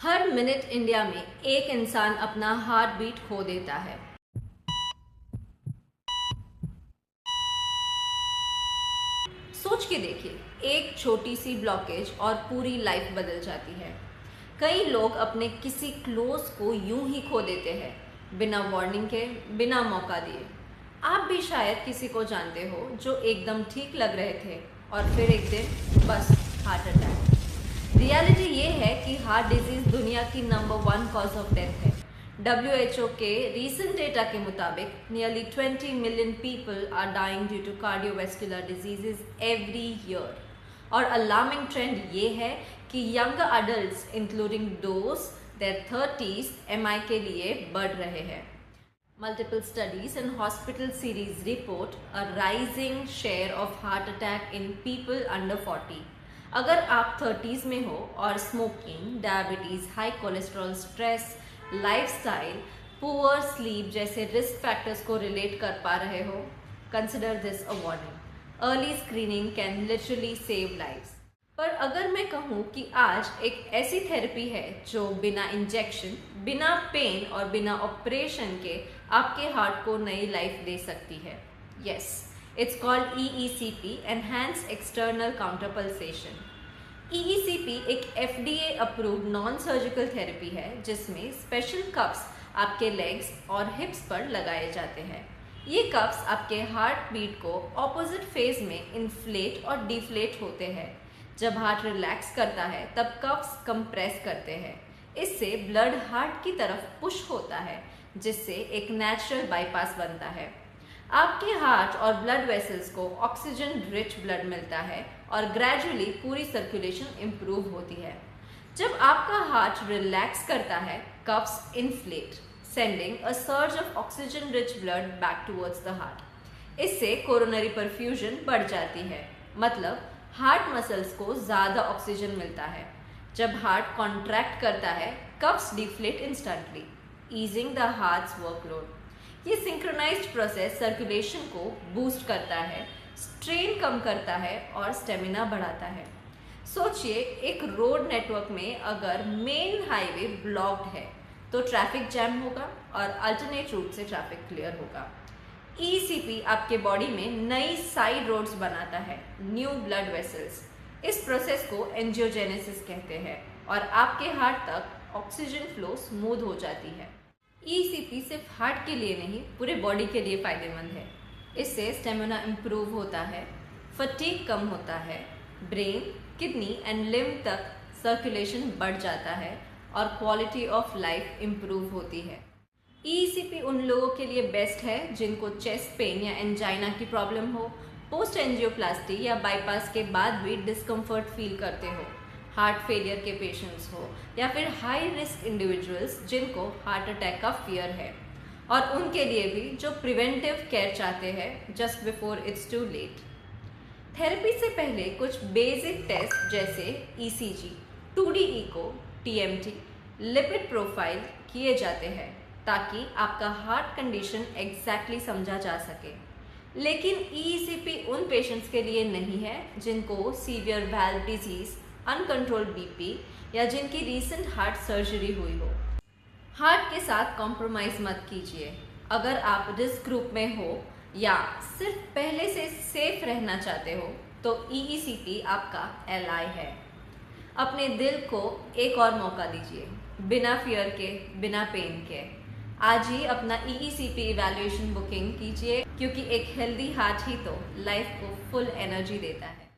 हर minute India में एक इंसान अपना हार्ट बीट खो देता है। सोच के देखिए, एक छोटी सी ब्लॉकेज और पूरी लाइफ बदल जाती है। कई लोग अपने किसी क्लोज को यूं ही खो देते हैं, बिना वार्निंग के, बिना मौका दिए। आप भी शायद किसी को जानते हो जो एकदम ठीक लग रहे थे और फिर एक दिन बस हार्ट अटैक। रियलिटी ये है कि हार्ट डिजीज दुनिया की नंबर 1 कॉज ऑफ डेथ है। WHO के रीसेंट डेटा के मुताबिक nearly 20 million people are dying due to cardiovascular diseases every year. और अलार्मिंग ट्रेंड ये है कि younger adults including those their 30s MI के लिए बढ़ रहे हैं। Multiple studies and hospital series report a rising share of heart attack in people under 40. अगर आप 30s में हो और smoking, diabetes, high cholesterol, stress, lifestyle, poor sleep जैसे रिस्क फैक्टर्स को रिलेट कर पा रहे हो, consider this a warning. Early screening can literally save lives. पर अगर मैं कहूँ कि आज एक ऐसी थेरेपी है जो बिना इंजेक्शन, बिना पेन और बिना ऑपरेशन के आपके हार्ट को नई लाइफ दे सकती है। Yes, it's called EECP, enhanced external counter pulsation. EECP एक FDA approved non surgical therapy है जिसमें स्पेशल कप्स आपके लेग्स और हिप्स पर लगाए जाते हैं। ये कप्स आपके हार्ट बीट को ऑपोजिट फेज में इन्फ्लेट और डिफ्लेट होते हैं। जब हार्ट रिलैक्स करता है तब कफ्स कंप्रेस करते हैं। इससे ब्लड हार्ट की तरफ पुश होता है जिससे एक नेचुरल बाईपास बनता है। आपके हार्ट और ब्लड वेसल्स को ऑक्सीजन रिच ब्लड मिलता है और ग्रेजुअली पूरी सर्कुलेशन इम्प्रूव होती है। जब आपका हार्ट रिलैक्स करता है, coughs inflate, sending a surge of oxygen rich blood back towards the heart. इससे कोरोनरी परफ्यूजन बढ़ जाती है, मतलब हार्ट मसल्स को ज़्यादा ऑक्सीजन मिलता है। जब हार्ट कॉन्ट्रैक्ट करता है, coughs deflate instantly, easing the hearts workload. ये सिंक्रोनाइज्ड प्रोसेस सर्कुलेशन को बूस्ट करता है, स्ट्रेन कम करता है और स्टेमिना बढ़ाता है। सोचिए, एक रोड नेटवर्क में अगर मेन हाईवे ब्लॉक्ड है तो ट्रैफिक जैम होगा और अल्टरनेट रूट से ट्रैफिक क्लियर होगा। ECP आपके बॉडी में नई साइड रोड्स बनाता है, न्यू ब्लड वेसल्स। इस प्रोसेस को एंजियोजेनेसिस कहते हैं और आपके हार्ट तक ऑक्सीजन फ्लो स्मूथ हो जाती है। ECP सिर्फ हार्ट के लिए नहीं, पूरे बॉडी के लिए फायदेमंद है। इससे स्टेमिना इम्प्रूव होता है, फटीग कम होता है, ब्रेन, किडनी एंड लिम्फ तक सर्कुलेशन बढ़ जाता है और क्वालिटी ऑफ लाइफ इम्प्रूव होती है। ECP उन लोगों के लिए बेस्ट है जिनको चेस्ट पेन या एंजाइना की प्रॉब्लम हो, पोस्ट एंजियोप्लास्टी या बाईपास के बाद भी डिस्कम्फर्ट फील करते हो, हार्ट फेलियर के पेशेंट्स हो या फिर हाई रिस्क इंडिविजुअल्स जिनको हार्ट अटैक का फियर है, और उनके लिए भी जो प्रिवेंटिव केयर चाहते हैं just before it's too late. Therapy से पहले कुछ बेसिक टेस्ट जैसे ECG, 2D echo, TMT, lipid profile किए जाते हैं ताकि आपका हार्ट कंडीशन एग्जैक्टली समझा जा सके। लेकिन ECP उन पेशेंट्स के लिए नहीं है जिनको severe valve disease, uncontrolled BP या जिनकी रीसेंट हार्ट सर्जरी हुई हो। हार्ट के साथ कॉम्प्रोमाइज मत कीजिए। अगर आप रिस्क ग्रुप में हो या सिर्फ पहले से सेफ रहना चाहते हो तो EECP आपका ally है। अपने दिल को एक और मौका दीजिए, बिना फियर के, बिना पेन के। आज ही अपना EECP इवैल्यूएशन बुकिंग कीजिए, क्योंकि एक हेल्दी हार्ट ही तो लाइफ को फुल एनर्जी देता है।